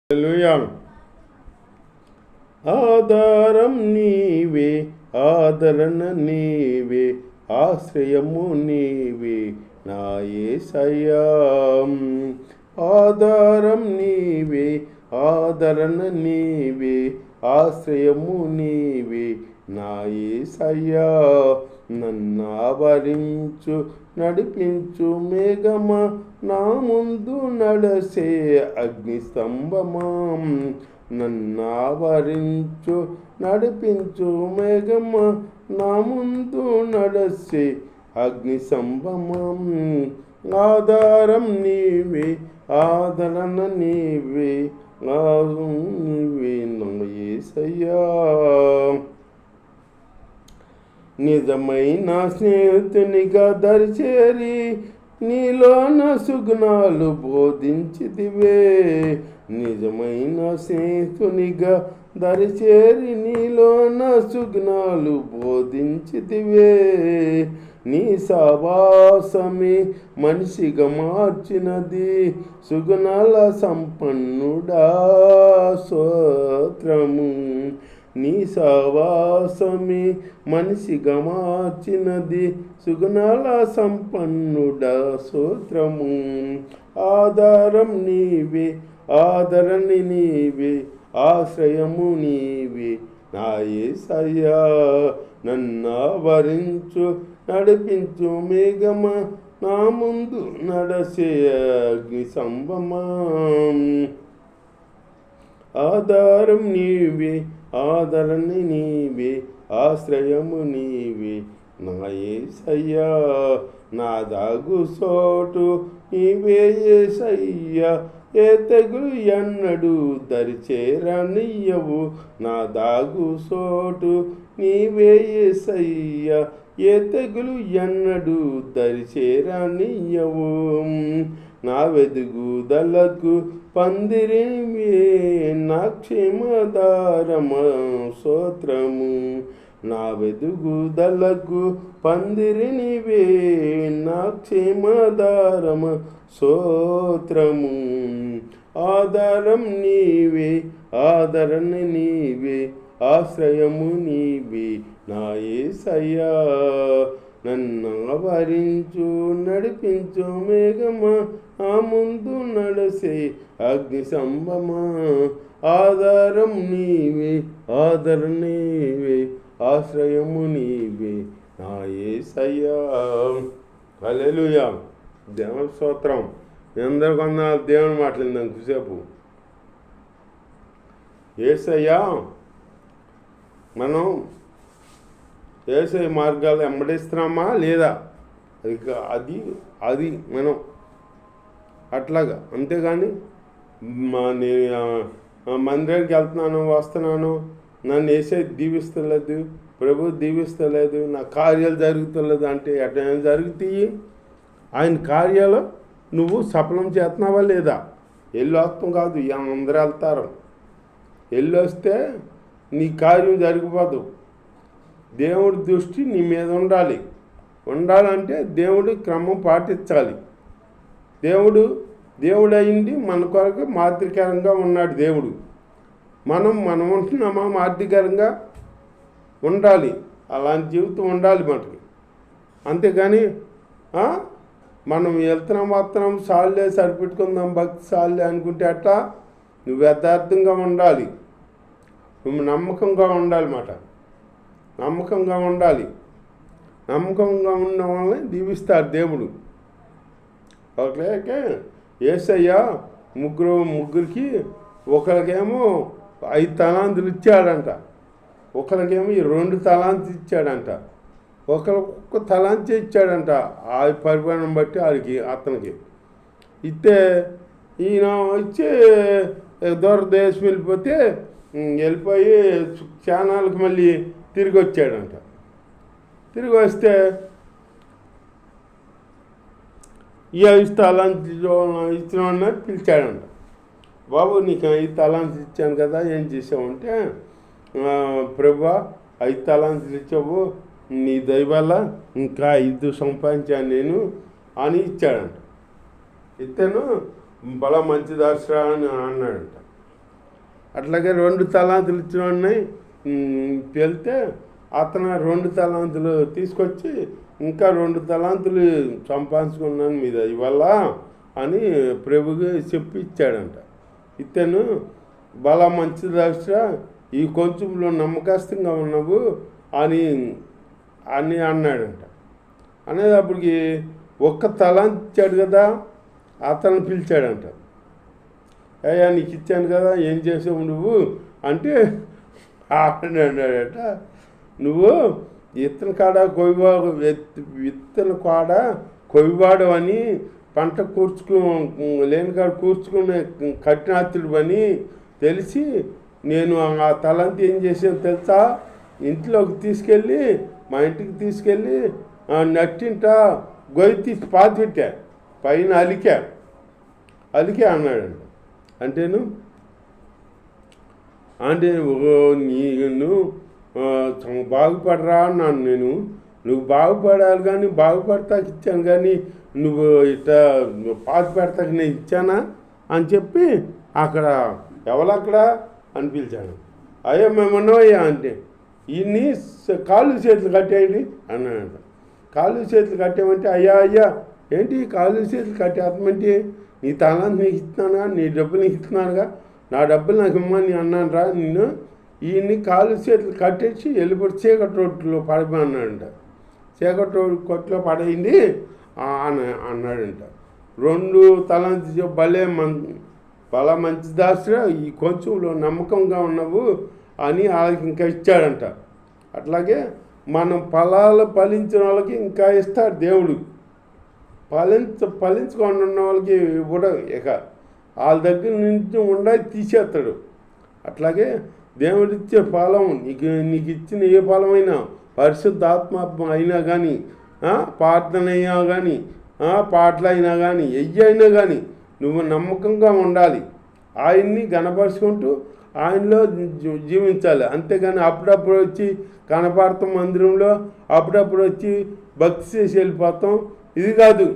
హల్లెలూయా. ఆధారం నీవే, ఆదరణ నీవే, ఆశ్రయము నీవే నా యేసయ్యా. ఆధారం నీవే, ఆదరణ నీవే, ఆశ్రయము నీవే నా యేసయ్యా. నన్ను ఆవరించు నడిపించు మేఘమా, నా ముందు నడసే అగ్ని స్తంభమా. నన్ను ఆవరించు నడిపించు మేఘమా, నా ముందు నడసే అగ్ని స్తంభమా. ఆధారం నీవే, ఆదరణ నీవే, నీవే నా యేసయ్యా. నిజమైన స్నేహితునిగా దరిచేరి నీలోన సుగుణాలు బోధించితివే. నిజమైన స్నేహితునిగా దరిచేరి నీలోన సుగుణాలు బోధించితివే. నీ సహవాసమే మనిషిగా మార్చినది, సుగుణాల సంపన్నుడా స్తోత్రము. నీ సహవాసమే మనిషిగా మార్చినది, సుగుణాల సంపన్నుడా స్తోత్రము. ఆధారం నీవే, ఆదరణ నీవే, ఆశ్రయము నీవే నా యేసయ్యా. నన్ను ఆవరించు నడిపించు మేఘమా, నా ముందు నడసే అగ్ని స్తంభమా. ఆధారం నీవే, ఆదరణ నీవే, ఆశ్రయము నీవే నా యేసయ్యా. నా దాగు సోటు నీవే యేసయ్యా, ఏ తెగులు ఎన్నడు దరిచేరనియ్యవు. నా దాగు సోటు నీవే యేసయ్యా, ఏ తెగులు ఎన్నడు దరిచేరనియ్యవు. నా వెదుగుదలకు పందిరివే, నా క్షేమధారమ స్తోత్రము. నా వెదుగుదలకు పందిరినివే, నా క్షేమధారమ స్తోత్రము. ఆధారం నీవే, ఆదరణ నీవే, ఆశ్రయము నీవే నా యేసయ్యా. నన్ను ఆవరించు నడిపించు మేఘమా, ఆ ముందు నడసే అగ్ని స్తంభమా. ఆధారం నీవే, ఆదరణ నీవే, ఆశ్రయము నీవే నా యేసయ్యా. హల్లెలూయా. దేవుని స్తోత్రం. అందరూ కొన్న దేవుని మాట్లాడిందాం కుసేపు. యేసయ్యా, మనం యేసయ్య మార్గాలు వెంబడిస్తున్నామా లేదా, అది అది మనం అట్లాగా. అంతేగాని నేను మందిరానికి వెళ్తున్నాను వస్తున్నాను, నన్ను యేసయ్య దీవిస్తలేదు, ప్రభు దీవిస్తలేదు, నా కార్యాలు జరుగుతలేదు అంటే ఎట్లా జరుగుతాయి? ఆయన కార్యాలు నువ్వు సఫలం చేస్తున్నావా లేదా? వస్తాం కాదు, అందరూ వెళ్తారు. వస్తే నీ కార్యం జరిగిపోదు. దేవుడి దృష్టి నీ మీద ఉండాలంటే దేవుడి క్రమం పాటించాలి. దేవుడు అయింది మన కొరకు మాదిరికరంగా ఉన్నాడు దేవుడు. మనం ఉంటున్నామా మాదిరికరంగా ఉండాలి. అలాంటి జీవితం ఉండాలి మనకి. అంతేగాని మనం వెళ్తున్నాం వస్తున్నాం సాల్లే సరిపెట్టుకుందాం భక్తి సాల్లే అనుకుంటే అట్లా నువ్వు యథార్థంగా ఉండాలి. నువ్వు నమ్మకంగా ఉండాలన్నమాట. నమ్మకంగా ఉండాలి. నమ్మకంగా ఉండడం వల్ల దీవిస్తాడు దేవుడు. ఓకే. యేసయ్య ముగ్గురికి ఒకరికేమో 5 తలాంతులు ఇచ్చాడంట, ఒకరికేమో 2 తలాంతులు ఇచ్చాడంట, ఒక్క తలాంతి ఇచ్చాడంట. ఆ పరిమాణం బట్టి అతనికి ఇస్తే ఈయన ఇచ్చే దూరదేశం వెళ్ళిపోయి క్షణాలకు మళ్ళీ తిరిగి వచ్చాడంట. తిరిగి వస్తే ఈ 5 తలాంతులు ఇచ్చిన పిలిచాడంట. బాబు, నీకు 5 తలాంతులు ఇచ్చాను కదా, ఏం చేసావంటే, ప్రభువా 5 తలాంతులు ఇచ్చావు, నీ దయ వల్ల ఇంకా 5 సంపాదించాను నేను అని ఇచ్చాడంట. ఇతను బల మంచి దాసరా అని అన్నాడంట. అట్లాగే 2 తలాంతులు ఇచ్చిన వాడిని వెళ్తే అతను 2 తలాంతులు తీసుకొచ్చి ఇంకా 2 తలాంతులు సంపాదించుకున్నాను మీద ఇవల్ల అని ప్రభుకి చెప్పి ఇచ్చాడంట. ఇతను బలా మంచి దాక్ష ఈ కొంచెంలో నమ్మకస్తుగా ఉన్నావు అని అని అన్నాడంట. అనేటప్పటికి ఒక్క తలాంతు ఇచ్చాడు కదా, అతను పిలిచాడంట. అయ్యా నీకు ఇచ్చాను కదా, ఏం చేసావు నువ్వు అంటే అన్నాడట, నువ్వు విత్తన కాడ కొయ్యవాడు అని పంట లేని కాడ కూర్చుకునే కఠినాతుడు అని తెలిసి నేను ఆ తలంతి ఏం చేసాను తెలుసా, ఇంట్లోకి తీసుకెళ్ళి మా ఇంటికి తీసుకెళ్ళి నట్టింట గొయ్యి తీసి పాతి పెట్టా, పైన అలికా అన్నాడంట. అంటేను అంటే నేను బాగుపడరా అన్నాను. నువ్వు బాగుపడాలి కానీ బాగుపడతాకి ఇచ్చాను కానీ నువ్వు ఇట్లా పాతి పెడతాకి నేను ఇచ్చానా అని చెప్పి అక్కడ ఎవరక్కడ అని పిలిచాను. అయ్యా మేమున్నావయ్యా అంటే ఇన్ని కాళ్ళు చేతులు కట్టేయండి అన్నాడంట. కాళ్ళు చేతులు కట్టేమంటే అయ్యా ఏంటి కాళ్ళు చేతులు కట్టేస్తామంటే నీ తలాంతి నీకు ఇస్తున్నానా, నీ డబ్బులు నీకు ఇస్తున్నానుగా, నా డబ్బులు నాకు ఇమ్మని అన్నాను రా నిన్ను, ఈయన్ని కాళ్ళు చేతులు కట్టేసి వెళ్ళిపోయి చీకటి రోడ్లో పడమన్నాడంట. చీకటి రోడ్డు కొట్లో పడేయండి అన్నాడంట. 2 తలాంతి బల మంచి దాసురా ఈ కొంచెంలో నమ్మకంగా ఉన్నావు అని వాళ్ళకి ఇంకా ఇచ్చాడంట. అట్లాగే మనం ఫలాలు ఫలించిన వాళ్ళకి ఇంకా ఇస్తాడు దేవుడు. ఫలించకుండా ఉన్న వాళ్ళకి కూడా ఇక వాళ్ళ దగ్గర నుంచి ఉండాలి తీసేస్తాడు. అట్లాగే దేవుడిచ్చే ఫలం నీకు ఇచ్చిన ఏ ఫలమైనా పరిశుద్ధాత్మ అయినా కానీ ప్రార్థన అయినా కానీ పాటలు అయినా కానీ అయినా కానీ నువ్వు నమ్మకంగా ఉండాలి, ఆయన్ని గణపరుచుకుంటూ ఆయనలో జీవించాలి. అంతేగాని అప్పుడప్పుడు వచ్చి కనపడతాం మందిరంలో, అప్పుడప్పుడు వచ్చి భక్తి చేసి వెళ్ళిపోతాం, ఇది కాదు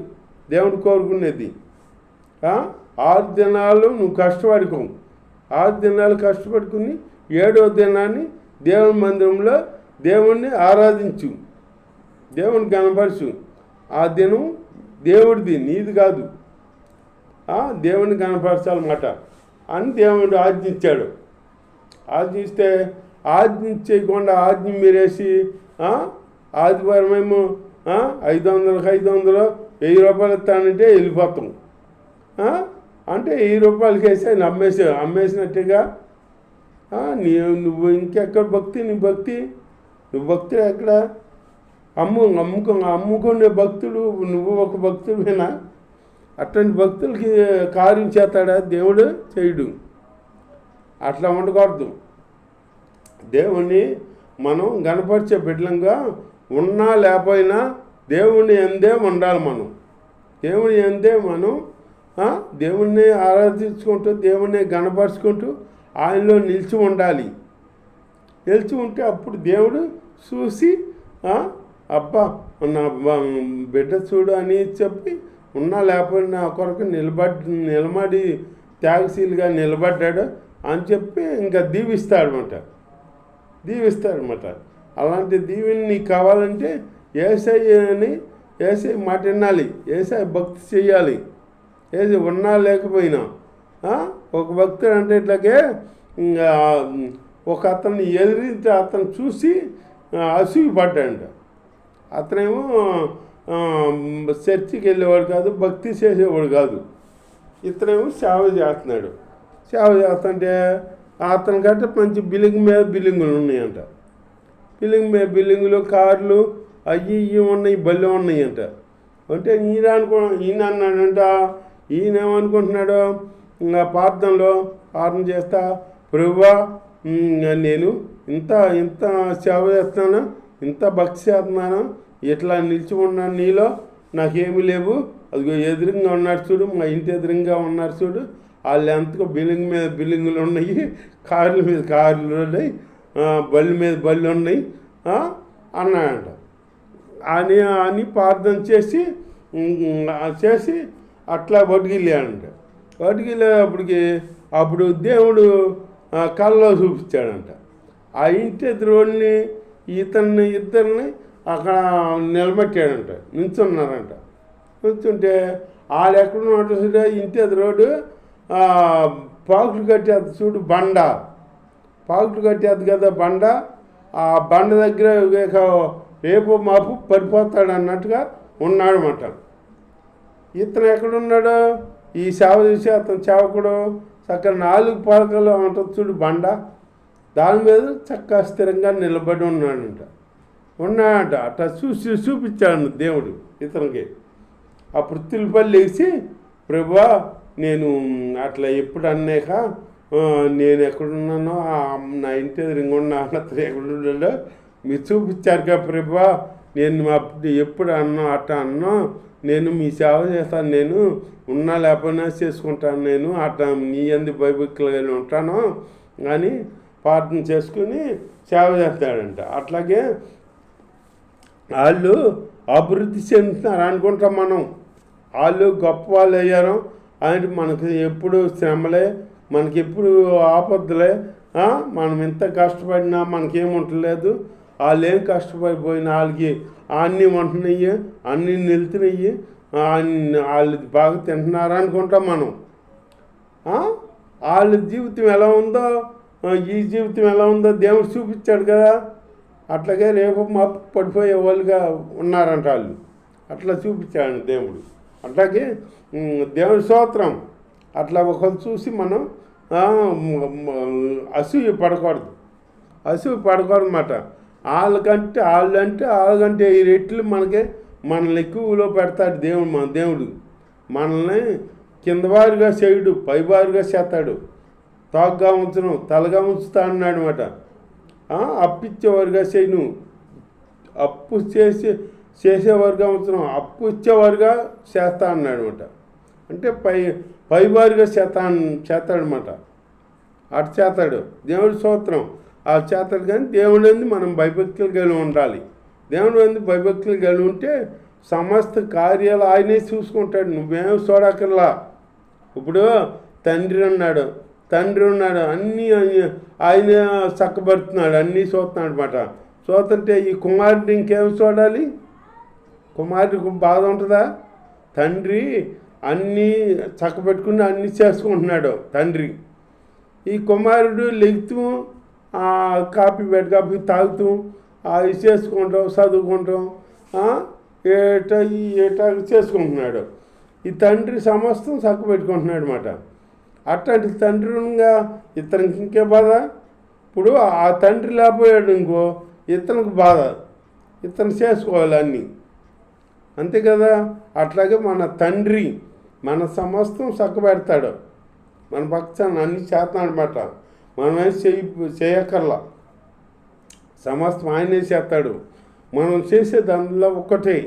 దేవుడు కోరుకునేది. 6 దినాలు నువ్వు కష్టపడుకో, 6 దినాలు కష్టపడుకుని 7వ దినాన్ని దేవుని మందిరంలో దేవుణ్ణి ఆరాధించు, దేవుని కనపరచు. ఆ దినం దేవుడిది, నీది కాదు, దేవుని కనపరచాలన్నమాట అని దేవుడు ఆజ్ఞించాడు. ఆజ్ఞిస్తే ఆజ్ఞించకుండా ఆజ్ఞ మీరేసి ఆదివారం ఏమో 500కి 500 ₹1000 ఇస్తానంటే వెళ్ళిపోతాం. అంటే ₹1000 వేసి ఆయన అమ్మేసినట్టుగా. నువ్వు ఇంకెక్కడ భక్తి, నువ్వు భక్తి ఎక్కడ అమ్ముకునే భక్తులు, నువ్వు ఒక భక్తుడివేనా? అట్లాంటి భక్తులకి కార్యం చేస్తాడా దేవుడు? చేయడు. అట్లా ఉండకూడదు. దేవుణ్ణి మనం గణపరిచే బిడ్డలంగా ఉన్నా లేకపోయినా దేవుణ్ణి ఎందే ఉండాలి. దేవుని ఎందే మనం దేవుణ్ణి ఆరాధించుకుంటూ దేవుణ్ణి గణపరుచుకుంటూ ఆయనలో నిలిచి ఉండాలి. నిలిచి ఉంటే అప్పుడు దేవుడు చూసి అబ్బా నా బిడ్డ చూడు అని చెప్పి ఉన్నా లేకపోయినా నా కొరకు నిలబడి త్యాగశీలుగా నిలబడ్డాడు అని చెప్పి ఇంకా దీవిస్తాడనమాట. అలాంటి దీవెని నీకు కావాలంటే యేసయ్య మాట వినాలి, యేసయ్య భక్తి చేయాలి. ఏది ఉన్నా లేకపోయినా ఒక భక్తుడు అంటే ఇట్లాగే ఒక అతన్ని ఎదిరించి అతను చూసి అసూయపడ్డాడంట. అతనేమో చర్చికి వెళ్ళేవాడు కాదు, భక్తి చేసేవాడు కాదు. ఇతనేమో సేవ చేస్తున్నాడు. సేవ చేస్తుంటే అతని కంటే మంచి బిల్డింగ్ మీద బిల్డింగులు ఉన్నాయంట. బిల్డింగులు కార్లు అవి ఉన్నాయి, బళ్ళు ఉన్నాయంట. అంటే ఈయన అన్నాడంట, ఈయన ఏమనుకుంటున్నాడు, ప్రార్థన చేస్తా, ప్రభువా నేను ఇంత సేవ చేస్తున్నాను, ఇంత భక్తి చేస్తున్నాను, ఇట్లా నిలిచి ఉన్నాను, నీలో నాకేమీ లేవు. అదిగో ఎదురుగా ఉన్నారు చూడు, మా ఇంటి ఎదురుగా ఉన్నారు చూడు, వాళ్ళు ఎంతగా బిల్డింగ్ మీద బిల్డింగులు ఉన్నాయి, కార్ల మీద కార్లు ఉన్నాయి, బళ్ళు మీద బళ్ళు ఉన్నాయి అన్నాడంట. అని ప్రార్థన చేసి అట్లా బతికిళ్ళాడంట. బతికిళ్ళేటప్పటికి అప్పుడు దేవుడు కళ్ళలో చూపించాడంట. ఆ ఇంటి ఎదురుని ఇద్దరిని అక్కడ నిలబెట్టాడంట, నిల్చున్నారంట. నిల్చుంటే వాళ్ళు ఎక్కడున్నాడు చూడ, ఇంటి ఎదురోడు పాకులు కట్టేది చూడు, బండ పాకులు కట్టేది కదా బండ. ఆ బండ దగ్గర రేపు మాపు పడిపోతాడు అన్నట్టుగా ఉన్నాడనమాట. ఇతను ఎక్కడున్నాడు, ఈ సేవ చేసి అతను సేవకుడు చక్కగా 4 పలకలు ఉంటుంది చూడు బండ, దాని మీద చక్కగా స్థిరంగా నిలబడి ఉన్నాడంట. అట్లా చూపించాడు దేవుడు ఇతనికి. అప్పుడు తిరుపతి లేచి, ప్రభువా నేను అట్లా ఎప్పుడు అన్నాక నేను ఎక్కడున్నానో నా ఇంటి ఎదురుగా అతను ఎక్కడున్నాడో మీరు చూపించారు కదా ప్రభువా, నేను ఎప్పుడు అట్లా అన్నా, నేను మీ సేవ చేస్తాను, నేను ఉన్నా లేకపోయినా చేసుకుంటాను, నేను అట్లా నీ అందు భయభక్తులుగా ఉంటాను అని ప్రార్థన చేసుకుని సేవ చేస్తాడంట. అట్లాగే వాళ్ళు అభివృద్ధి చెందుతున్నారు అనుకుంటాం మనం. వాళ్ళు గొప్ప వాళ్ళు అయ్యారు అంటే మనకి ఎప్పుడు శ్రమలే, మనకి ఎప్పుడు ఆపదలే, మనం ఎంత కష్టపడినా మనకేముంటలేదు. వాళ్ళు ఏం కష్టపడిపోయిన వాళ్ళకి అన్నీ ఉంటున్నాయి, అన్నీ నిలుతున్నాయి, వాళ్ళు బాగా తింటున్నారు అనుకుంటాం మనం. వాళ్ళ జీవితం ఎలా ఉందో ఈ జీవితం ఎలా ఉందో దేవుడు చూపించాడు కదా. అట్లాగే రేపు మా పడిపోయే వాళ్ళుగా ఉన్నారంట వాళ్ళు, అట్లా చూపించాడు దేవుడు. అట్లాగే దేవుడి స్తోత్రం. అట్లా ఒకరు చూసి మనం అసూయ పడకూడదు అన్నమాట. వాళ్ళకంటే ఈ రెట్లు మనల్ని ఎక్కువలో పెడతాడు దేవుడు. మనల్ని కిందవారుగా చేయడు, పైవారుగా చేస్తాడు. తాగ్గా ఉంచను, తలగా ఉంచుతా అన్నాడు అనమాట. అప్పిచ్చేవారుగా చేయను, అప్పు చేసేవారుగా ఉంచను, అప్పు ఇచ్చేవారుగా చేస్తా అన్నాడు అనమాట. అంటే పైవారుగా చేస్తాడనమాట. అటు చేస్తాడు దేవుడి స్తోత్రం. ఆ చేస్తాడు. కానీ దేవుడు అంది మనం భయభక్తులు కలిగి ఉండాలి. దేవుడు అంది భయభక్తులు కలిగి ఉంటే సమస్త కార్యాలు ఆయనే చూసుకుంటాడు, నువ్వేం చూడక్కర్లా. ఇప్పుడు తండ్రి ఉన్నాడు, అన్నీ ఆయన చక్కబడుతున్నాడు, అన్నీ చూస్తున్నాడు అనమాట. చూస్తుంటే ఈ కుమారుడు ఇంకేం చూడాలి? కుమారుడికి బాధ ఉంటుందా? తండ్రి అన్నీ చక్కబెట్టుకుని అన్నీ చేసుకుంటున్నాడు తండ్రి. ఈ కుమారుడు లెగుతూ కాఫీ తాగుతూ అవి చేసుకుంటాం, చదువుకుంటాం, ఏటా చేసుకుంటున్నాడు. ఈ తండ్రి సమస్తం చక్కబెట్టుకుంటున్నాడు అనమాట. అట్లాంటి తండ్రిగా ఇతనికి ఇంకే బాధ. ఇప్పుడు ఆ తండ్రి లేకపోయాడు ఇంకో ఇతనికి బాధ, ఇతను చేసుకోవాలి అన్నీ, అంతే కదా. అట్లాగే మన తండ్రి మన సమస్తం చక్కబెడతాడు, మన పక్షాన్ని అన్నీ చేస్తాడు అనమాట. మనమేం చేయక్కర్లా, సమస్తం ఆయనే చేస్తాడు. మనం చేసే దానిలో ఒకటే,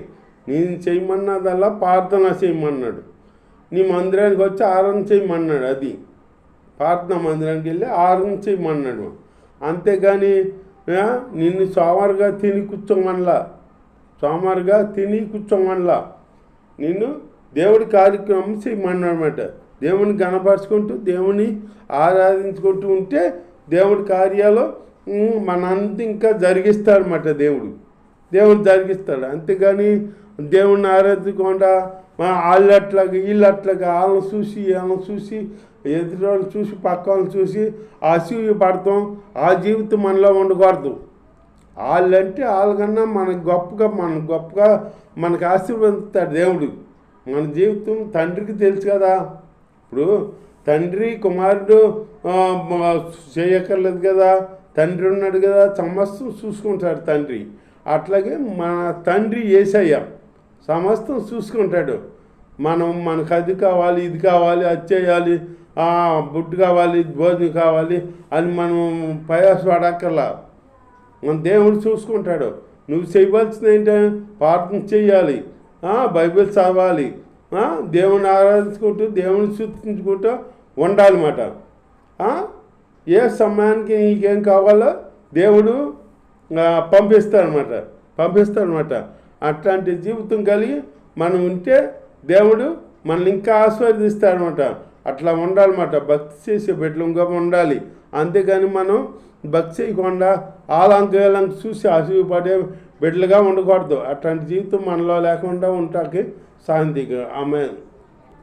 నేను చేయమన్నదల్లా ప్రార్థన చేయమన్నాడు. నీ మందిరానికి వచ్చి ఆరాధన చేయమన్నాడు. అది ప్రార్థన మందిరానికి వెళ్ళి ఆరాధన చేయమన్నాడు. అంతేగాని నిన్ను సోమవారుగా తిని కూర్చోమనలా, నిన్ను దేవుడి కార్యక్రమం చేయమన్నాడు అనమాట. దేవుని గణపరుచుకుంటూ దేవుని ఆరాధించుకుంటూ ఉంటే దేవుడి కార్యాలు మనంతా ఇంకా జరిగిస్తాడనమాట. దేవుడు జరిగిస్తాడు. అంతేగాని దేవుడిని ఆరాధించకుండా వీళ్ళట్లాగా వాళ్ళని చూసి ఎదురు చూసి పక్క వాళ్ళని చూసి అసూయ పడతాం. ఆ జీవితం మనలో ఉండకూడదు. వాళ్ళకన్నా మనకు గొప్పగా మనకు ఆశీర్వదిస్తాడు దేవుడు. మన జీవితం తండ్రికి తెలుసు కదా. ఇప్పుడు తండ్రి కుమారుడు చేయక్కర్లేదు కదా, తండ్రి ఉన్నాడు కదా, సమస్తం చూసుకుంటాడు తండ్రి. అట్లాగే మన తండ్రి యేసయ్య సమస్తం చూసుకుంటాడు. మనకు అది కావాలి, ఇది కావాలి, అది చేయాలి, బుడ్డు కావాలి, భోజనం కావాలి అని మనం ప్రయాసపడక్కర్లా. మన దేవుడు చూసుకుంటాడు. నువ్వు చేయవలసింది ఏంటంటే ప్రార్థన చేయాలి, బైబిల్ చదవాలి, దేవుని ఆరాధించుకుంటూ దేవుని సూచించుకుంటూ ఉండాలన్నమాట. ఏ సమయానికి నీకేం కావాలో దేవుడు పంపిస్తాడనమాట. అట్లాంటి జీవితం కలిగి మనం ఉంటే దేవుడు మనల్ని ఇంకా ఆశీర్వదిస్తాడనమాట. అట్లా ఉండాలన్నమాట. భక్తి చేసే బిడ్డలుగా ఉండాలి. అంతేగాని మనం భక్తి చేయకుండా ఆలంకేలం చూసి అసూయపడే బిడ్డలుగా ఉండకూడదు. అట్లాంటి జీవితం మనలో లేకుండా ఉంటాకి శాంతిగా ఆమె